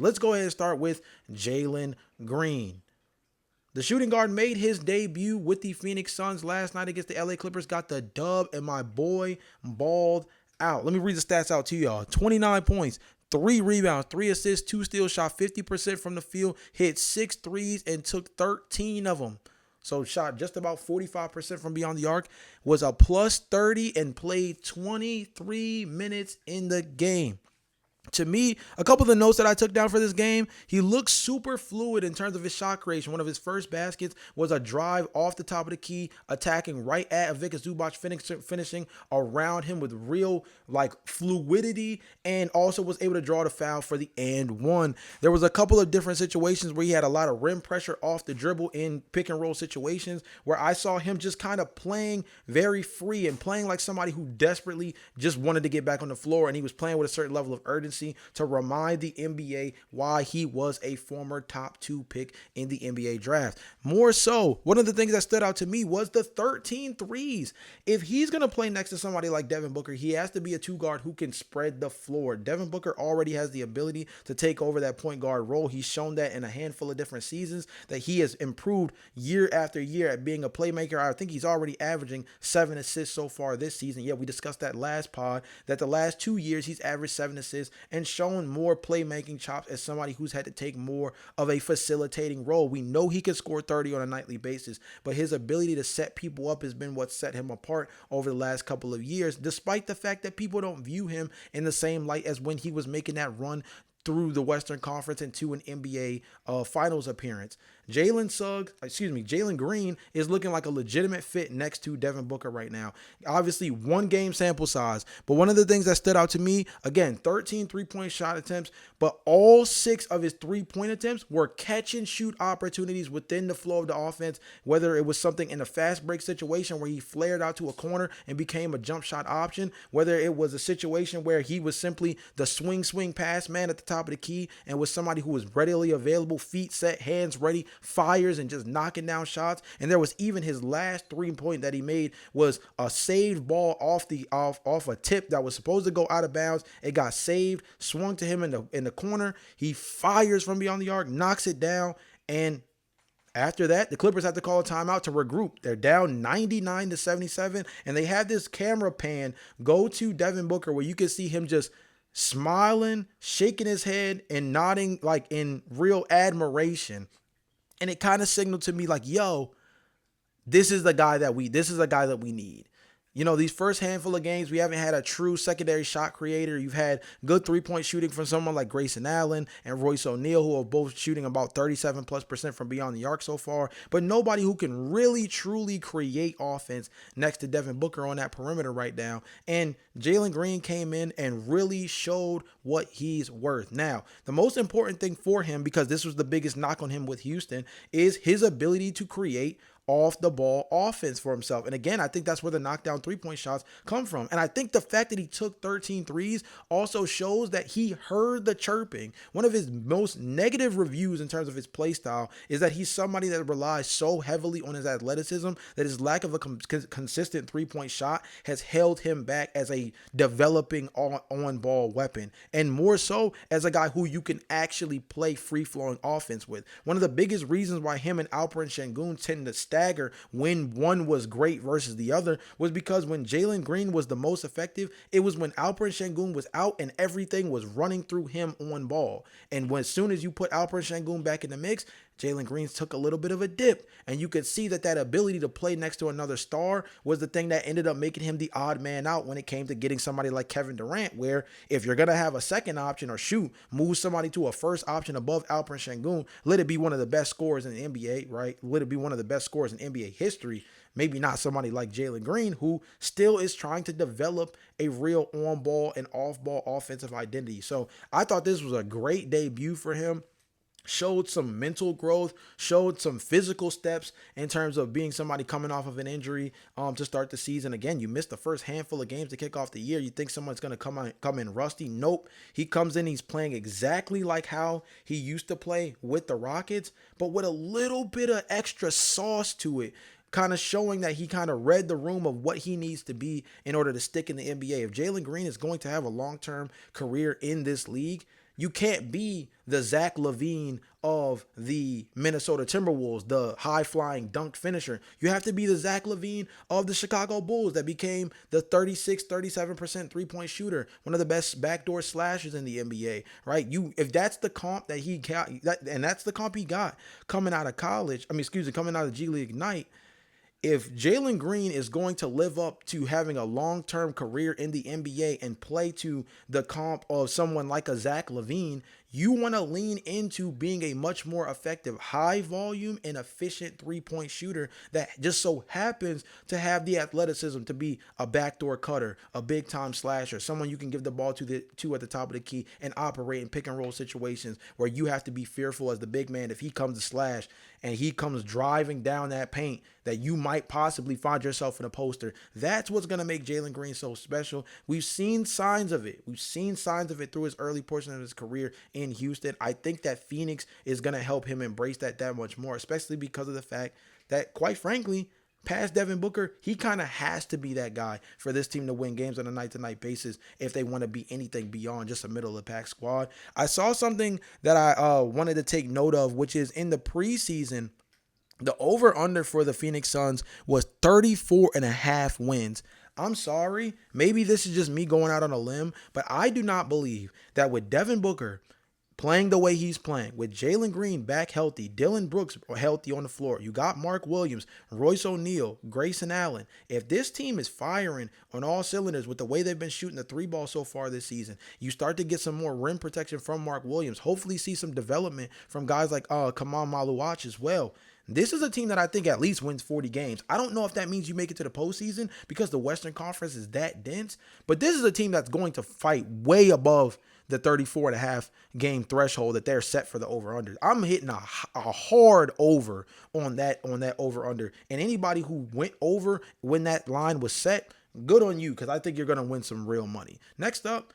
Let's go ahead and start with Jalen Green. The shooting guard made his debut with the Phoenix Suns last night against the LA Clippers, got the dub, and my boy balled out. Let me read the stats out to y'all. 29 points, 3 rebounds, 3 assists, 2 steals, shot 50% from the field, hit 6 threes, and took 13 of them. So shot just about 45% from beyond the arc, was a plus 30, and played 23 minutes in the game. To me, a couple of the notes that I took down for this game, he looks super fluid in terms of his shot creation. One of his first baskets was a drive off the top of the key, attacking right at Ivica Zubac, finishing around him with real fluidity, and also was able to draw the foul for the and one. There was a couple of different situations where he had a lot of rim pressure off the dribble in pick and roll situations where I saw him just kind of playing very free and playing like somebody who desperately just wanted to get back on the floor, and he was playing with a certain level of urgency to remind the NBA why he was a former top 2 pick in the NBA draft. More so, one of the things that stood out to me was the 13 threes. If he's going to play next to somebody like Devin Booker, he has to be a 2 guard who can spread the floor. Devin Booker already has the ability to take over that point guard role. He's shown that in a handful of different seasons, that he has improved year after year at being a playmaker. I think he's already averaging 7 assists so far this season. Yeah, we discussed that last pod, that the last 2 years he's averaged 7 assists and shown more playmaking chops as somebody who's had to take more of a facilitating role. We know he can score 30 on a nightly basis, but his ability to set people up has been what set him apart over the last couple of years, despite the fact that people don't view him in the same light as when he was making that run through the Western Conference into an NBA Finals appearance. Jalen Green is looking like a legitimate fit next to Devin Booker right now. Obviously, 1 game sample size, but one of the things that stood out to me, again, 13 3-point shot attempts, but all 6 of his 3-point attempts were catch and shoot opportunities within the flow of the offense, whether it was something in a fast break situation where he flared out to a corner and became a jump shot option, whether it was a situation where he was simply the swing pass man at the top of the key and was somebody who was readily available, feet set, hands ready, fires and just knocking down shots. And there was even his last 3-point that he made was a saved ball off a tip that was supposed to go out of bounds. It got saved, swung to him in the corner. He fires from beyond the arc, knocks it down, and after that, the Clippers have to call a timeout to regroup. They're down 99-77, and they have this camera pan go to Devin Booker where you can see him just smiling, shaking his head, and nodding like in real admiration. And it kind of signaled to me like, yo, this is the guy that we need. You know, these first handful of games, we haven't had a true secondary shot creator. You've had good 3-point shooting from someone like Grayson Allen and Royce O'Neal, who are both shooting about 37+% from beyond the arc so far, but nobody who can really truly create offense next to Devin Booker on that perimeter right now. And Jalen Green came in and really showed what he's worth. Now, the most important thing for him, because this was the biggest knock on him with Houston, is his ability to create off the ball offense for himself. And again, I think that's where the knockdown 3-point shots come from. And I think the fact that he took 13 threes also shows that he heard the chirping. One of his most negative reviews in terms of his play style is that he's somebody that relies so heavily on his athleticism that his lack of a consistent 3-point shot has held him back as a developing on-ball weapon, and more so as a guy who you can actually play free-flowing offense with. One of the biggest reasons why him and Alperen Sengun tend to stagger when one was great versus the other was because when Jalen Green was the most effective, it was when Alperen Sengun was out and everything was running through him on ball. And as soon as you put Alperen Sengun back in the mix, Jalen Green took a little bit of a dip, and you could see that ability to play next to another star was the thing that ended up making him the odd man out when it came to getting somebody like Kevin Durant, where if you're going to have a second option or move somebody to a first option above Alperen Sengun, let it be one of the best scorers in the NBA, right? Let it be one of the best scorers in NBA history. Maybe not somebody like Jalen Green, who still is trying to develop a real on-ball and off-ball offensive identity. So I thought this was a great debut for him. Showed some mental growth, showed some physical steps in terms of being somebody coming off of an injury to start the season. Again, you missed the first handful of games to kick off the year. You think someone's going to come in rusty? Nope. He comes in, he's playing exactly like how he used to play with the Rockets, but with a little bit of extra sauce to it, kind of showing that he kind of read the room of what he needs to be in order to stick in the NBA. If Jalen Green is going to have a long-term career in this league, You can't be the Zach LaVine of the Minnesota Timberwolves, the high-flying dunk finisher. You have to be the Zach LaVine of the Chicago Bulls that became the 37% three-point shooter, one of the best backdoor slashers in the NBA, right? If that's the comp that he got, and that's the comp he got coming out of college, coming out of G League Ignite, if Jalen Green is going to live up to having a long-term career in the NBA and play to the comp of someone like a Zach LaVine, you want to lean into being a much more effective, high volume and efficient three-point shooter that just so happens to have the athleticism to be a backdoor cutter, a big-time slasher, someone you can give the ball to at the top of the key and operate in pick-and-roll situations where you have to be fearful as the big man if he comes to slash and he comes driving down that paint that you might possibly find yourself in a poster. That's what's going to make Jalen Green so special. We've seen signs of it. We've seen signs of it through his early portion of his career in Houston. I think that Phoenix is going to help him embrace that much more, especially because of the fact that, quite frankly, past Devin Booker, he kind of has to be that guy for this team to win games on a night-to-night basis if they want to be anything beyond just a middle-of-the-pack squad. I saw something that I wanted to take note of, which is in the preseason, the over-under for the Phoenix Suns was 34.5 wins. I'm sorry, maybe this is just me going out on a limb, but I do not believe that with Devin Booker playing the way he's playing, with Jalen Green back healthy, Dylan Brooks healthy on the floor, you got Mark Williams, Royce O'Neal, Grayson Allen. If this team is firing on all cylinders with the way they've been shooting the three ball so far this season, you start to get some more rim protection from Mark Williams, hopefully see some development from guys like Kamal Maluach as well. This is a team that I think at least wins 40 games. I don't know if that means you make it to the postseason because the Western Conference is that dense, but this is a team that's going to fight way above the 34.5 game threshold that they're set for the over-under. I'm hitting a hard over on that over-under. And anybody who went over when that line was set, good on you, because I think you're going to win some real money. Next up,